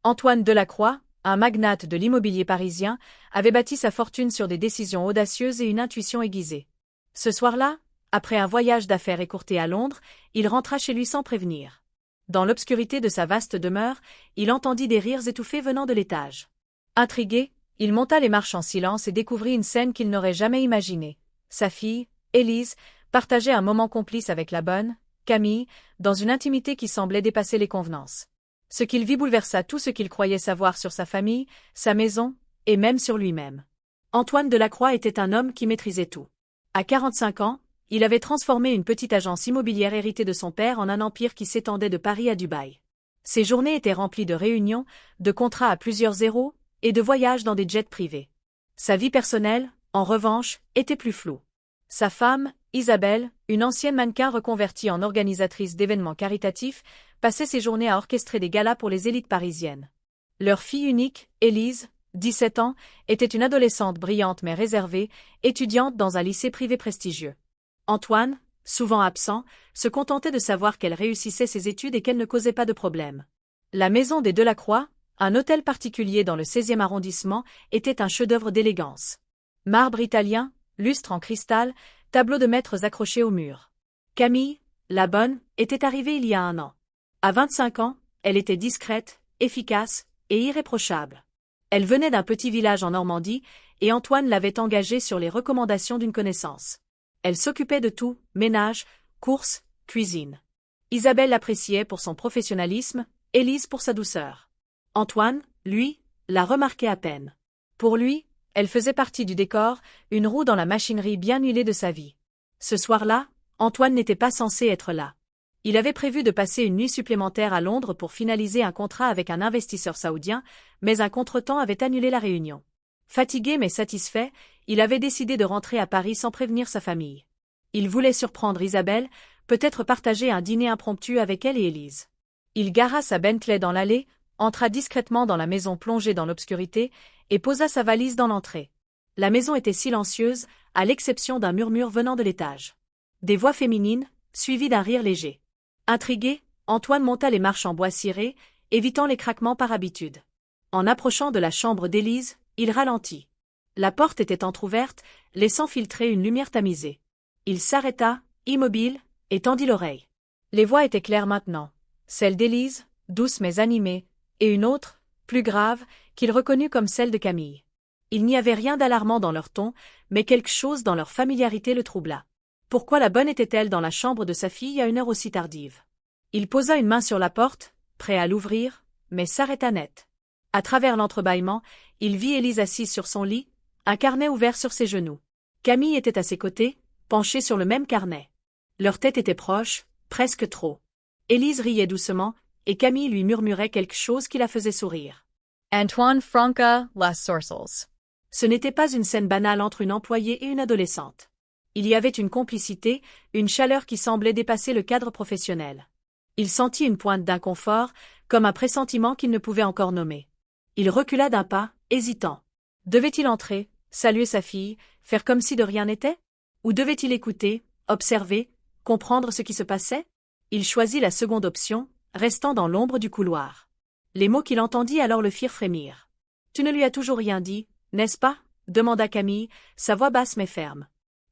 Antoine Delacroix, un magnate de l'immobilier parisien, avait bâti sa fortune sur des décisions audacieuses et une intuition aiguisée. Ce soir-là, après un voyage d'affaires écourté à Londres, il rentra chez lui sans prévenir. Dans l'obscurité de sa vaste demeure, il entendit des rires étouffés venant de l'étage. Intrigué, il monta les marches en silence et découvrit une scène qu'il n'aurait jamais imaginée. Sa fille, Élise, partageait un moment complice avec la bonne, Camille, dans une intimité qui semblait dépasser les convenances. Ce qu'il vit bouleversa tout ce qu'il croyait savoir sur sa famille, sa maison, et même sur lui-même. Antoine Delacroix était un homme qui maîtrisait tout. À 45 ans, il avait transformé une petite agence immobilière héritée de son père en un empire qui s'étendait de Paris à Dubaï. Ses journées étaient remplies de réunions, de contrats à plusieurs zéros, et de voyages dans des jets privés. Sa vie personnelle, en revanche, était plus floue. Sa femme, Isabelle, une ancienne mannequin reconvertie en organisatrice d'événements caritatifs, passait ses journées à orchestrer des galas pour les élites parisiennes. Leur fille unique, Élise, 17 ans, était une adolescente brillante mais réservée, étudiante dans un lycée privé prestigieux. Antoine, souvent absent, se contentait de savoir qu'elle réussissait ses études et qu'elle ne causait pas de problème. La maison des Delacroix, un hôtel particulier dans le 16e arrondissement, était un chef-d'œuvre d'élégance. Marbre italien, lustre en cristal, tableaux de maîtres accrochés au mur. Camille, la bonne, était arrivée il y a 1 an. À 25 ans, elle était discrète, efficace et irréprochable. Elle venait d'un petit village en Normandie et Antoine l'avait engagée sur les recommandations d'une connaissance. Elle s'occupait de tout, ménage, courses, cuisine. Isabelle l'appréciait pour son professionnalisme, Élise pour sa douceur. Antoine, lui, la remarquait à peine. Pour lui, elle faisait partie du décor, une roue dans la machinerie bien huilée de sa vie. Ce soir-là, Antoine n'était pas censé être là. Il avait prévu de passer une nuit supplémentaire à Londres pour finaliser un contrat avec un investisseur saoudien, mais un contretemps avait annulé la réunion. Fatigué mais satisfait, il avait décidé de rentrer à Paris sans prévenir sa famille. Il voulait surprendre Isabelle, peut-être partager un dîner impromptu avec elle et Élise. Il gara sa Bentley dans l'allée, entra discrètement dans la maison plongée dans l'obscurité et posa sa valise dans l'entrée. La maison était silencieuse, à l'exception d'un murmure venant de l'étage. Des voix féminines, suivies d'un rire léger. Intrigué, Antoine monta les marches en bois ciré, évitant les craquements par habitude. En approchant de la chambre d'Élise, il ralentit. La porte était entr'ouverte, laissant filtrer une lumière tamisée. Il s'arrêta, immobile, et tendit l'oreille. Les voix étaient claires maintenant. Celle d'Élise, douce mais animée, et une autre, plus grave, qu'il reconnut comme celle de Camille. Il n'y avait rien d'alarmant dans leur ton, mais quelque chose dans leur familiarité le troubla. Pourquoi la bonne était-elle dans la chambre de sa fille à une heure aussi tardive? Il posa une main sur la porte, prêt à l'ouvrir, mais s'arrêta net. À travers l'entrebâillement, il vit Élise assise sur son lit, un carnet ouvert sur ses genoux. Camille était à ses côtés, penchée sur le même carnet. Leurs têtes étaient proches, presque trop. Élise riait doucement, et Camille lui murmurait quelque chose qui la faisait sourire. Antoine Franca, Las Sorcels. Ce n'était pas une scène banale entre une employée et une adolescente. Il y avait une complicité, une chaleur qui semblait dépasser le cadre professionnel. Il sentit une pointe d'inconfort, comme un pressentiment qu'il ne pouvait encore nommer. Il recula d'un pas, hésitant. Devait-il entrer, saluer sa fille, faire comme si de rien n'était? Ou devait-il écouter, observer, comprendre ce qui se passait? Il choisit la seconde option, restant dans l'ombre du couloir. Les mots qu'il entendit alors le firent frémir. « Tu ne lui as toujours rien dit, n'est-ce pas ?» demanda Camille, sa voix basse mais ferme.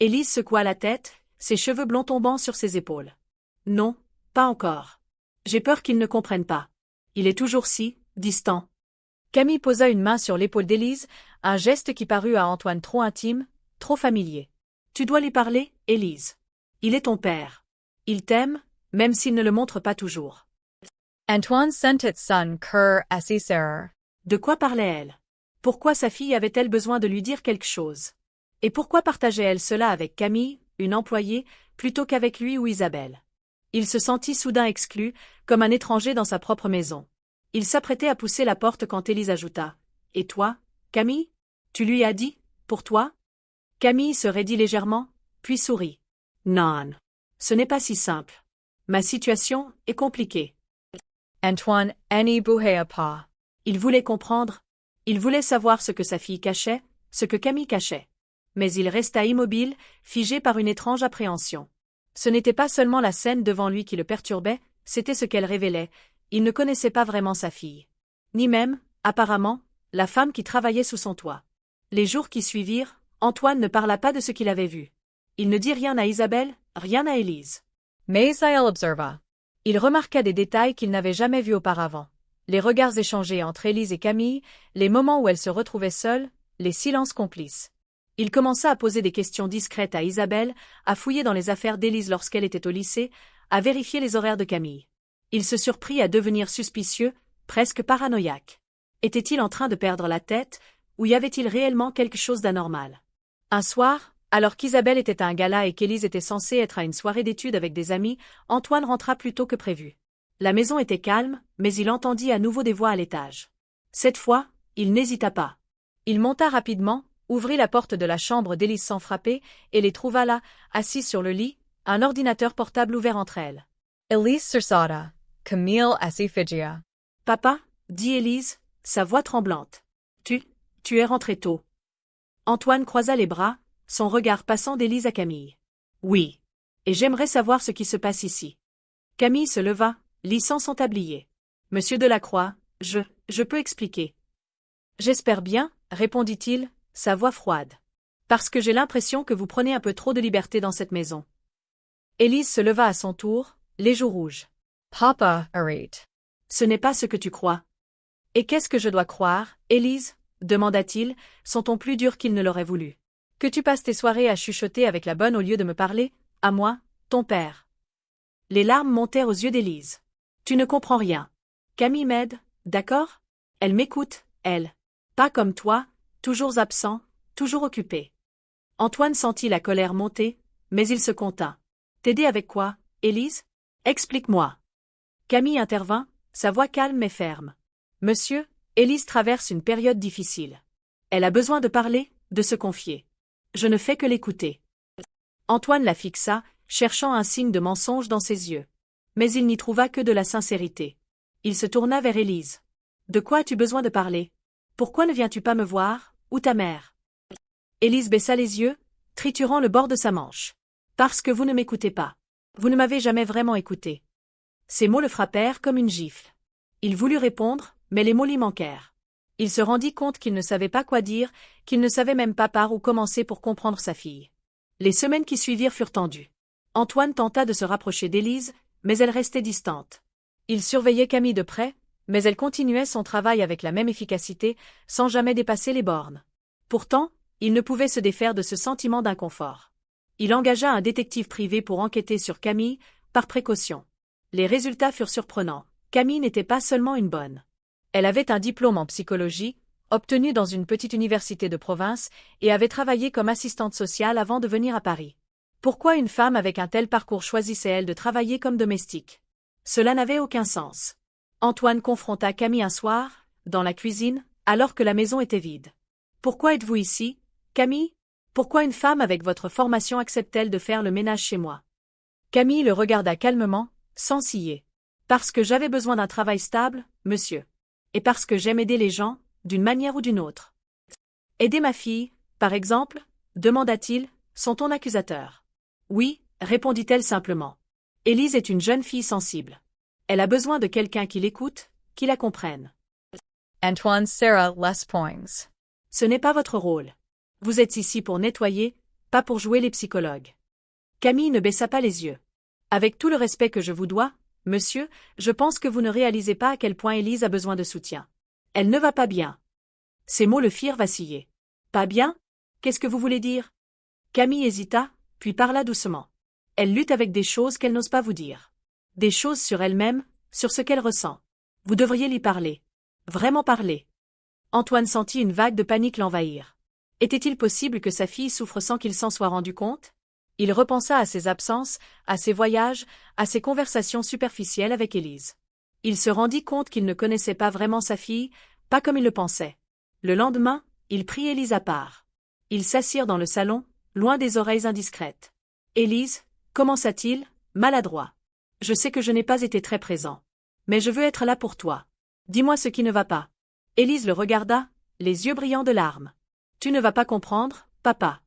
Élise secoua la tête, ses cheveux blonds tombant sur ses épaules. « Non, pas encore. J'ai peur qu'il ne comprenne pas. Il est toujours si, distant. » Camille posa une main sur l'épaule d'Élise, un geste qui parut à Antoine trop intime, trop familier. « Tu dois lui parler, Élise. Il est ton père. Il t'aime, même s'il ne le montre pas toujours. » Antoine sentit son cœur s'esserrer. De quoi parlait-elle? Pourquoi sa fille avait-elle besoin de lui dire quelque chose? Et pourquoi partageait-elle cela avec Camille, une employée, plutôt qu'avec lui ou Isabelle? Il se sentit soudain exclu, comme un étranger dans sa propre maison. Il s'apprêtait à pousser la porte quand Élise ajouta. « Et toi, Camille? Tu lui as dit, pour toi ?» Camille se raidit légèrement, puis sourit. « Non. Ce n'est pas si simple. Ma situation est compliquée. » Antoine n'y bougeait pas. Il voulait comprendre. Il voulait savoir ce que sa fille cachait, ce que Camille cachait. Mais il resta immobile, figé par une étrange appréhension. Ce n'était pas seulement la scène devant lui qui le perturbait, c'était ce qu'elle révélait. Il ne connaissait pas vraiment sa fille. ni même, apparemment, la femme qui travaillait sous son toit. Les jours qui suivirent, Antoine ne parla pas de ce qu'il avait vu. Il ne dit rien à Isabelle, rien à Élise. Mais il observa. Il remarqua des détails qu'il n'avait jamais vus auparavant. Les regards échangés entre Élise et Camille, les moments où elles se retrouvaient seules, les silences complices. Il commença à poser des questions discrètes à Isabelle, à fouiller dans les affaires d'Élise lorsqu'elle était au lycée, à vérifier les horaires de Camille. Il se surprit à devenir suspicieux, presque paranoïaque. Était-il en train de perdre la tête, ou y avait-il réellement quelque chose d'anormal? Un soir, alors qu'Isabelle était à un gala et qu'Élise était censée être à une soirée d'études avec des amis, Antoine rentra plus tôt que prévu. La maison était calme, mais il entendit à nouveau des voix à l'étage. Cette fois, il n'hésita pas. Il monta rapidement, ouvrit la porte de la chambre d'Élise sans frapper, et les trouva là, assises sur le lit, un ordinateur portable ouvert entre elles. Elise sursauta, Camille Asifigia. Papa, dit Élise, sa voix tremblante. Tu es rentré tôt. Antoine croisa les bras, son regard passant d'Élise à Camille. Oui. Et j'aimerais savoir ce qui se passe ici. Camille se leva, lissant son tablier. Monsieur Delacroix, je peux expliquer. J'espère bien, répondit-il, sa voix froide. Parce que j'ai l'impression que vous prenez un peu trop de liberté dans cette maison. Élise se leva à son tour, les joues rouges. Papa, arrête. Ce n'est pas ce que tu crois. Et qu'est-ce que je dois croire, Élise? Demanda-t-il, son ton plus dur qu'il ne l'aurait voulu. Que tu passes tes soirées à chuchoter avec la bonne au lieu de me parler, à moi, ton père. Les larmes montèrent aux yeux d'Élise. Tu ne comprends rien. Camille m'aide, d'accord? Elle m'écoute, elle. Pas comme toi, toujours absent, toujours occupé. Antoine sentit la colère monter, mais il se contint. T'aider avec quoi, Élise? Explique-moi. Camille intervint, sa voix calme mais ferme. Monsieur, Élise traverse une période difficile. Elle a besoin de parler, de se confier. Je ne fais que l'écouter. Antoine la fixa, cherchant un signe de mensonge dans ses yeux. Mais il n'y trouva que de la sincérité. Il se tourna vers Élise. De quoi as-tu besoin de parler? Pourquoi ne viens-tu pas me voir, ou ta mère? Élise baissa les yeux, triturant le bord de sa manche. Parce que vous ne m'écoutez pas. Vous ne m'avez jamais vraiment écouté. Ces mots le frappèrent comme une gifle. Il voulut répondre, mais les mots lui manquèrent. Il se rendit compte qu'il ne savait pas quoi dire, qu'il ne savait même pas par où commencer pour comprendre sa fille. Les semaines qui suivirent furent tendues. Antoine tenta de se rapprocher d'Élise, mais elle restait distante. Il surveillait Camille de près, mais elle continuait son travail avec la même efficacité, sans jamais dépasser les bornes. Pourtant, il ne pouvait se défaire de ce sentiment d'inconfort. Il engagea un détective privé pour enquêter sur Camille, par précaution. Les résultats furent surprenants. Camille n'était pas seulement une bonne. Elle avait un diplôme en psychologie, obtenu dans une petite université de province, et avait travaillé comme assistante sociale avant de venir à Paris. Pourquoi une femme avec un tel parcours choisissait-elle de travailler comme domestique? Cela n'avait aucun sens. Antoine confronta Camille un soir, dans la cuisine, alors que la maison était vide. Pourquoi êtes-vous ici, Camille? Pourquoi une femme avec votre formation accepte-t-elle de faire le ménage chez moi? Camille le regarda calmement, sans ciller. Parce que j'avais besoin d'un travail stable, monsieur. Et parce que j'aime aider les gens, d'une manière ou d'une autre. Aider ma fille, par exemple, demanda-t-il, son ton accusateur. Oui, répondit-elle simplement. Élise est une jeune fille sensible. Elle a besoin de quelqu'un qui l'écoute, qui la comprenne. Antoine serra les poings. Ce n'est pas votre rôle. Vous êtes ici pour nettoyer, pas pour jouer les psychologues. Camille ne baissa pas les yeux. Avec tout le respect que je vous dois, monsieur, je pense que vous ne réalisez pas à quel point Élise a besoin de soutien. Elle ne va pas bien. Ces mots le firent vaciller. Pas bien? Qu'est-ce que vous voulez dire? Camille hésita, puis parla doucement. Elle lutte avec des choses qu'elle n'ose pas vous dire. Des choses sur elle-même, sur ce qu'elle ressent. Vous devriez lui parler. Vraiment parler. Antoine sentit une vague de panique l'envahir. Était-il possible que sa fille souffre sans qu'il s'en soit rendu compte? Il repensa à ses absences, à ses voyages, à ses conversations superficielles avec Élise. Il se rendit compte qu'il ne connaissait pas vraiment sa fille, pas comme il le pensait. Le lendemain, il prit Élise à part. Ils s'assirent dans le salon, loin des oreilles indiscrètes. Élise, commença-t-il, maladroit. Je sais que je n'ai pas été très présent. Mais je veux être là pour toi. Dis-moi ce qui ne va pas. Élise le regarda, les yeux brillants de larmes. Tu ne vas pas comprendre, papa.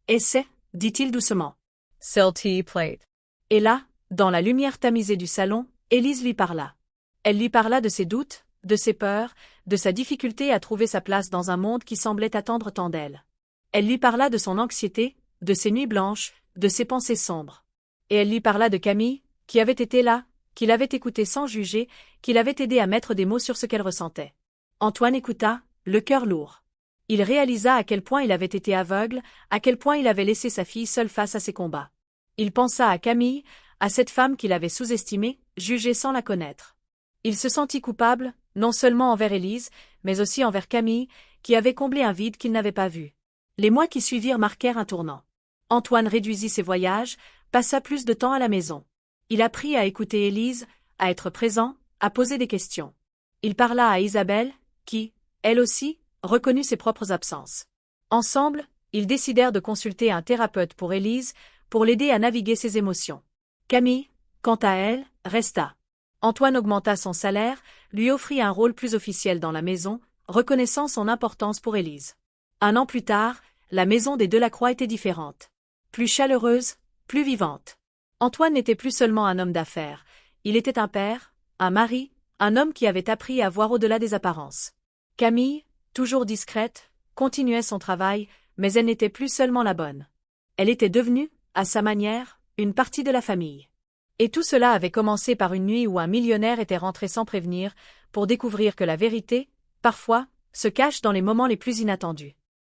Essaie, dit-il doucement. Silty plate. Et là, dans la lumière tamisée du salon, Élise lui parla. Elle lui parla de ses doutes, de ses peurs, de sa difficulté à trouver sa place dans un monde qui semblait attendre tant d'elle. Elle lui parla de son anxiété, de ses nuits blanches, de ses pensées sombres. Et elle lui parla de Camille, qui avait été là, qui l'avait écoutée sans juger, qui l'avait aidé à mettre des mots sur ce qu'elle ressentait. Antoine écouta, le cœur lourd. Il réalisa à quel point il avait été aveugle, à quel point il avait laissé sa fille seule face à ses combats. Il pensa à Camille, à cette femme qu'il avait sous-estimée, jugée sans la connaître. Il se sentit coupable, non seulement envers Élise, mais aussi envers Camille, qui avait comblé un vide qu'il n'avait pas vu. Les mois qui suivirent marquèrent un tournant. Antoine réduisit ses voyages, passa plus de temps à la maison. Il apprit à écouter Élise, à être présent, à poser des questions. Il parla à Isabelle, qui, elle aussi, reconnut ses propres absences. Ensemble, ils décidèrent de consulter un thérapeute pour Élise, pour l'aider à naviguer ses émotions. Camille, quant à elle, resta. Antoine augmenta son salaire, lui offrit un rôle plus officiel dans la maison, reconnaissant son importance pour Élise. 1 an plus tard, la maison des Delacroix était différente. Plus chaleureuse, plus vivante. Antoine n'était plus seulement un homme d'affaires, il était un père, un mari, un homme qui avait appris à voir au-delà des apparences. Camille, toujours discrète, continuait son travail, mais elle n'était plus seulement la bonne. Elle était devenue, à sa manière, une partie de la famille. Et tout cela avait commencé par une nuit où un millionnaire était rentré sans prévenir, pour découvrir que la vérité, parfois, se cache dans les moments les plus inattendus.